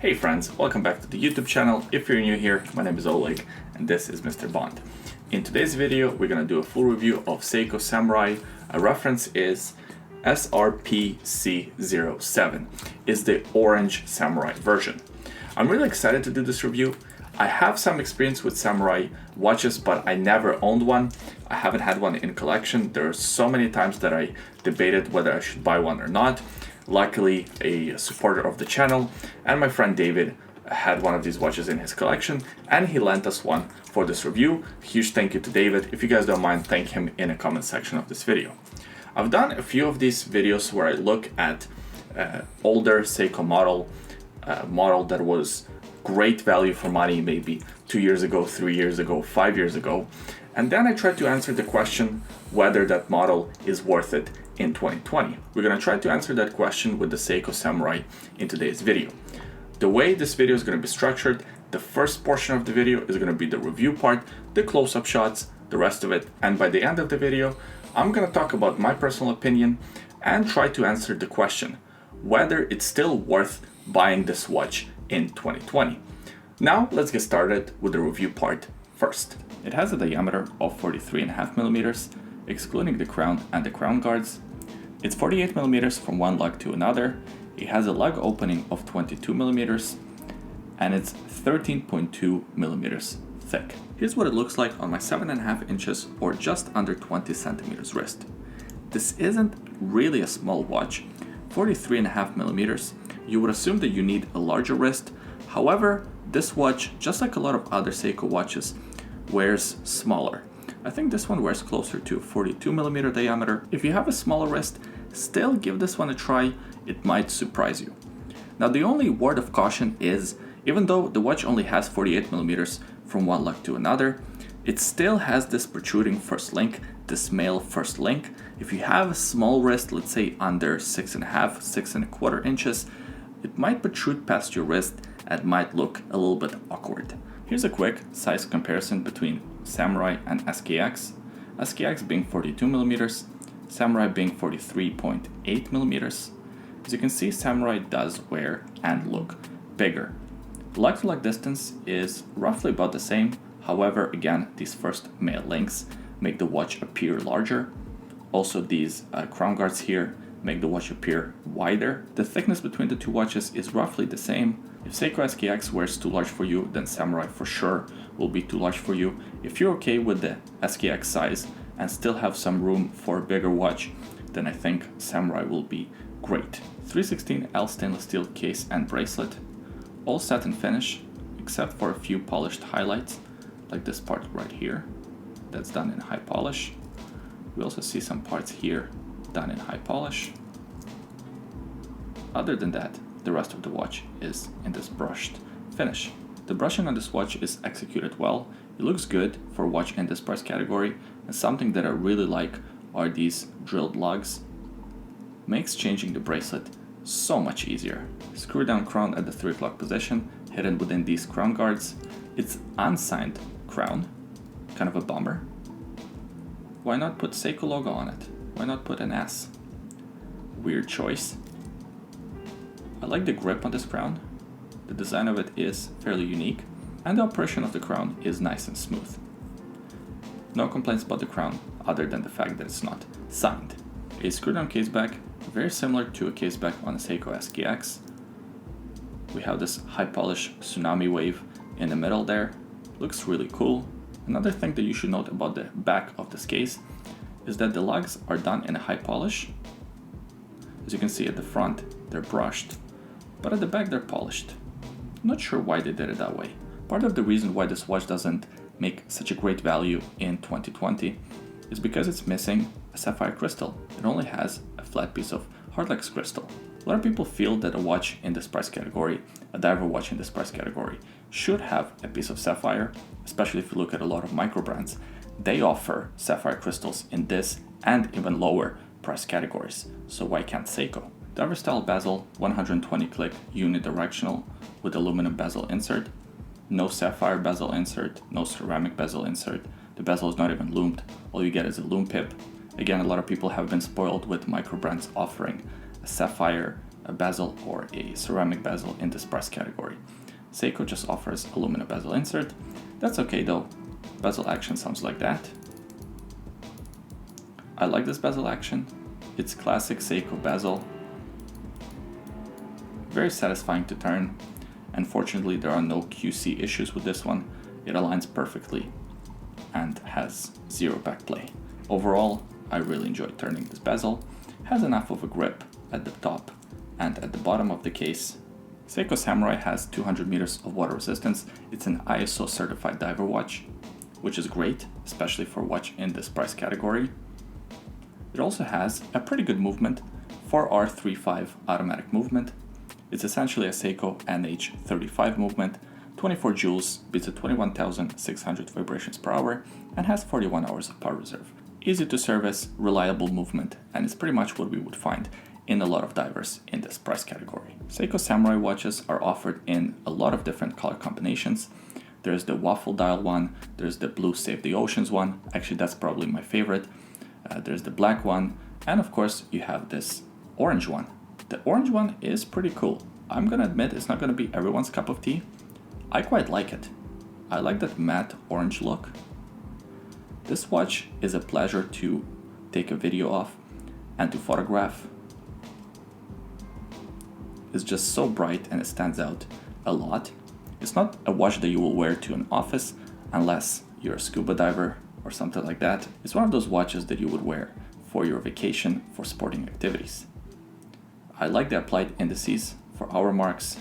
Hey friends, welcome back to the YouTube channel. If you're new here, my name is Oleg and this is Mr. Bond. In today's video, we're gonna do a full review of Seiko Samurai. A reference is SRPC07, is the orange Samurai version. I'm really excited to do this review. I have some experience with Samurai watches, but I never owned one. I haven't had one in collection. There are so many times that I debated whether I should buy one or not. Luckily, a supporter of the channel and my friend David had one of these watches in his collection and he lent us one for this review. Huge thank you to David. If you guys don't mind, thank him in the comment section of this video. I've done a few of these videos where I look at older Seiko model that was great value for money, maybe 2 years ago, 3 years ago, 5 years ago. And then I try to answer the question whether that model is worth it in 2020. We're gonna try to answer that question with the Seiko Samurai in today's video. The way this video is gonna be structured, the first portion of the video is gonna be the review part, the close-up shots, the rest of it, and by the end of the video, I'm gonna talk about my personal opinion and try to answer the question whether it's still worth buying this watch in 2020. Now, let's get started with the review part first. It has a diameter of 43.5 millimeters, excluding the crown and the crown guards. It's 48 millimeters from one lug to another. It has a lug opening of 22 millimeters and it's 13.2 millimeters thick. Here's what it looks like on my 7.5 inches or just under 20 centimeters wrist. This isn't really a small watch. 43.5 millimeters. You would assume that you need a larger wrist. However, this watch, just like a lot of other Seiko watches, wears smaller. I think this one wears closer to 42 millimeter diameter. If you have a smaller wrist, still give this one a try, it might surprise you. Now the only word of caution is, even though the watch only has 48 millimeters from one lug to another, it still has this protruding first link, this male first link. If you have a small wrist, let's say under 6.5, 6.25 inches, it might protrude past your wrist and might look a little bit awkward. Here's a quick size comparison between Samurai and SKX. SKX being 42 millimeters, Samurai being 43.8 millimeters. As you can see, Samurai does wear and look bigger. The lug-to-lug distance is roughly about the same. However, again, these first male links make the watch appear larger. Also, these crown guards here make the watch appear wider. The thickness between the two watches is roughly the same. If Seiko SKX wears too large for you, then Samurai for sure will be too large for you. If you're okay with the SKX size and still have some room for a bigger watch, then I think Samurai will be great. 316L stainless steel case and bracelet, all satin finish except for a few polished highlights, like this part right here, that's done in high polish. We also see some parts here done in high polish. Other than that, the rest of the watch is in this brushed finish. The brushing on this watch is executed well. It looks good for a watch in this price category, and something that I really like are these drilled lugs. Makes changing the bracelet so much easier. Screw down crown at the 3 o'clock position, hidden within these crown guards. It's unsigned crown, kind of a bummer. Why not put Seiko logo on it? Why not put an S? Weird choice. I like the grip on this crown. The design of it is fairly unique, and the operation of the crown is nice and smooth. No complaints about the crown, other than the fact that it's not signed. A screw-down caseback, very similar to a caseback on a Seiko SKX. We have this high polish tsunami wave in the middle there. Looks really cool. Another thing that you should note about the back of this case is that the lugs are done in a high polish. As you can see at the front, they're brushed, but at the back they're polished. Not sure why they did it that way. Part of the reason why this watch doesn't make such a great value in 2020 is because it's missing a sapphire crystal. It only has a flat piece of hardlex crystal. A lot of people feel that a watch in this price category, a diver watch in this price category, should have a piece of sapphire, especially if you look at a lot of micro brands. They offer sapphire crystals in this and even lower price categories. So why can't Seiko? Diver style bezel, 120 click unidirectional with aluminum bezel insert. No sapphire bezel insert, no ceramic bezel insert. The bezel is not even lumed. All you get is a lume pip. Again, a lot of people have been spoiled with micro brands offering a sapphire a bezel or a ceramic bezel in this price category. Seiko just offers aluminum bezel insert. That's okay though. Bezel action sounds like that. I like this bezel action. It's classic Seiko bezel. Very satisfying to turn. Unfortunately, there are no QC issues with this one. It aligns perfectly and has zero backplay. Overall, I really enjoy turning this bezel. Has enough of a grip at the top and at the bottom of the case. Seiko Samurai has 200 meters of water resistance. It's an ISO certified diver watch, which is great, especially for a watch in this price category. It also has a pretty good movement, 4R35 automatic movement. It's essentially a Seiko NH35 movement, 24 joules, beats at 21,600 vibrations per hour, and has 41 hours of power reserve. Easy to service, reliable movement, and it's pretty much what we would find in a lot of divers in this price category. Seiko Samurai watches are offered in a lot of different color combinations. There's the waffle dial one, there's the blue Save the Oceans one, actually that's probably my favorite. There's the black one, and of course you have this orange one. The orange one is pretty cool. I'm gonna admit it's not gonna be everyone's cup of tea. I quite like it. I like that matte orange look. This watch is a pleasure to take a video of and to photograph. It's just so bright and it stands out a lot. It's not a watch that you will wear to an office unless you're a scuba diver or something like that. It's one of those watches that you would wear for your vacation, for sporting activities. I like the applied indices for hour marks.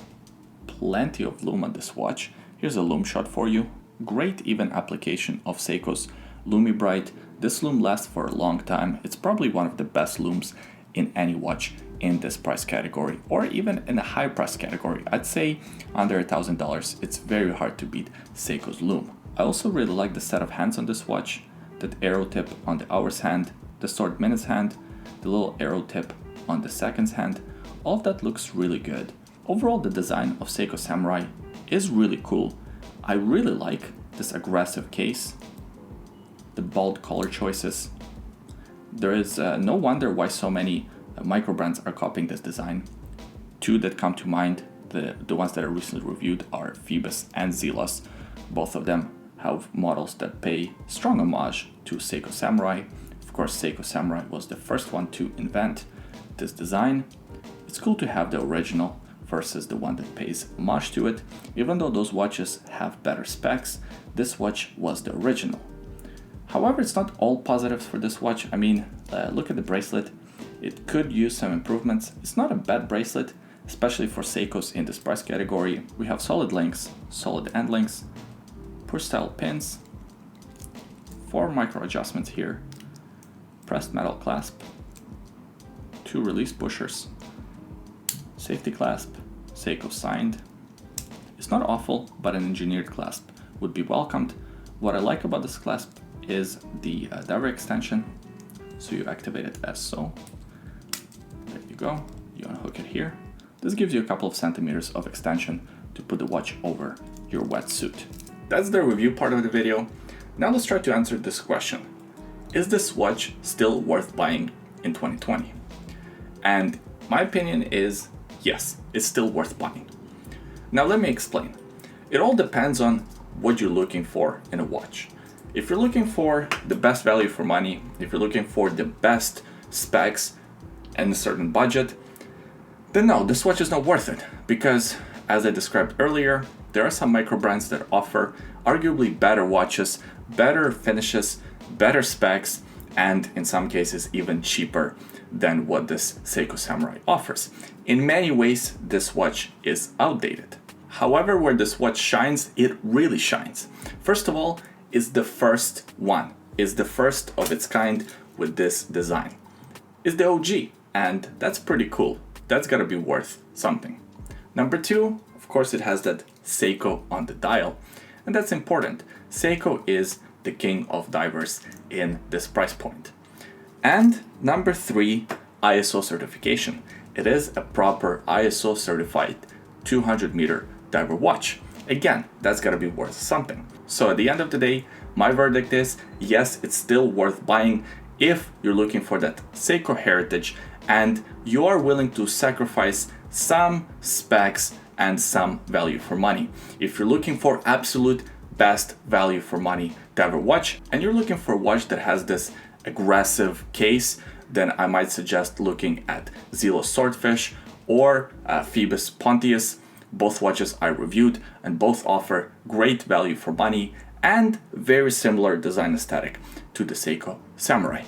Plenty of lume on this watch. Here's a lume shot for you. Great even application of Seiko's Lume Bright. This lume lasts for a long time. It's probably one of the best lumes in any watch in this price category, or even in a high price category. I'd say under $1,000, it's very hard to beat Seiko's lume. I also really like the set of hands on this watch, that arrow tip on the hours hand, the stored minutes hand, the little arrow tip on the seconds hand. All of that looks really good. Overall, the design of Seiko Samurai is really cool. I really like this aggressive case, the bold color choices. There is no wonder why so many micro brands are copying this design. Two that come to mind, the ones that I recently reviewed, are Phoebus and Zelos. Both of them have models that pay strong homage to Seiko Samurai. Of course, Seiko Samurai was the first one to invent this design. It's cool to have the original versus the one that pays homage to it. Even though those watches have better specs, this watch was the original. However, it's not all positives for this watch. I mean, look at the bracelet. It could use some improvements. It's not a bad bracelet, especially for Seikos in this price category. We have solid links, solid end links, push style pins, 4 micro adjustments here, pressed metal clasp, 2 release pushers, safety clasp, Seiko signed. It's not awful, but an engineered clasp would be welcomed. What I like about this clasp is the diver extension. So you activate it as so. There you go. You unhook it here. This gives you a couple of centimeters of extension to put the watch over your wetsuit. That's the review part of the video. Now let's try to answer this question. Is this watch still worth buying in 2020? And my opinion is yes, it's still worth buying. Now let me explain. It all depends on what you're looking for in a watch. If you're looking for the best value for money, if you're looking for the best specs and a certain budget, then no, this watch is not worth it, because as I described earlier, there are some micro brands that offer arguably better watches, better finishes, better specs, and in some cases even cheaper than what this Seiko Samurai offers. In many ways, this watch is outdated. However, where this watch shines, it really shines. First of all, it's the first one. It's the first of its kind with this design. It's the OG, and that's pretty cool. That's gotta be worth something. Number 2, of course, it has that Seiko on the dial, and that's important. Seiko is the king of divers in this price point. And number 3, ISO certification. It is a proper ISO certified 200 meter diver watch. Again, that's gotta be worth something. So at the end of the day, my verdict is yes, it's still worth buying if you're looking for that Seiko heritage and you are willing to sacrifice some specs and some value for money. If you're looking for absolute best value for money to ever watch, and you're looking for a watch that has this aggressive case, then I might suggest looking at Zelo Swordfish or Phoebus Pontius. Both watches I reviewed and both offer great value for money and very similar design aesthetic to the Seiko Samurai.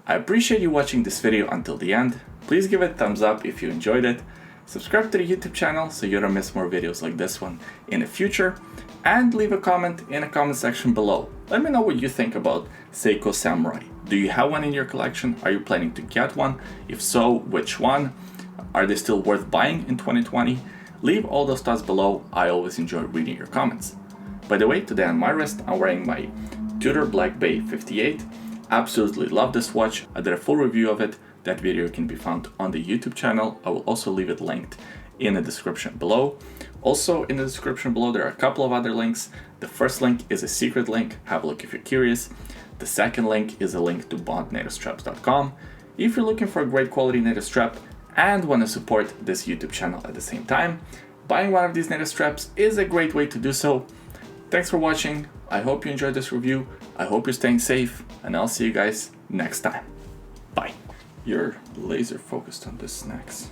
I appreciate you watching this video until the end. Please give it a thumbs up if you enjoyed it. Subscribe to the YouTube channel so you don't miss more videos like this one in the future. And leave a comment in the comment section below. Let me know what you think about Seiko Samurai. Do you have one in your collection? Are you planning to get one? If so, which one? Are they still worth buying in 2020? Leave all those thoughts below. I always enjoy reading your comments. By the way, today on my wrist, I'm wearing my Tudor Black Bay 58. Absolutely love this watch. I did a full review of it. That video can be found on the YouTube channel. I will also leave it linked in the description below. Also in the description below, there are a couple of other links. The first link is a secret link. Have a look if you're curious. The second link is a link to bondnativestraps.com. If you're looking for a great quality native strap and want to support this YouTube channel at the same time, buying one of these native straps is a great way to do so. Thanks for watching. I hope you enjoyed this review. I hope you're staying safe, and I'll see you guys next time. Bye. You're laser focused on the snacks.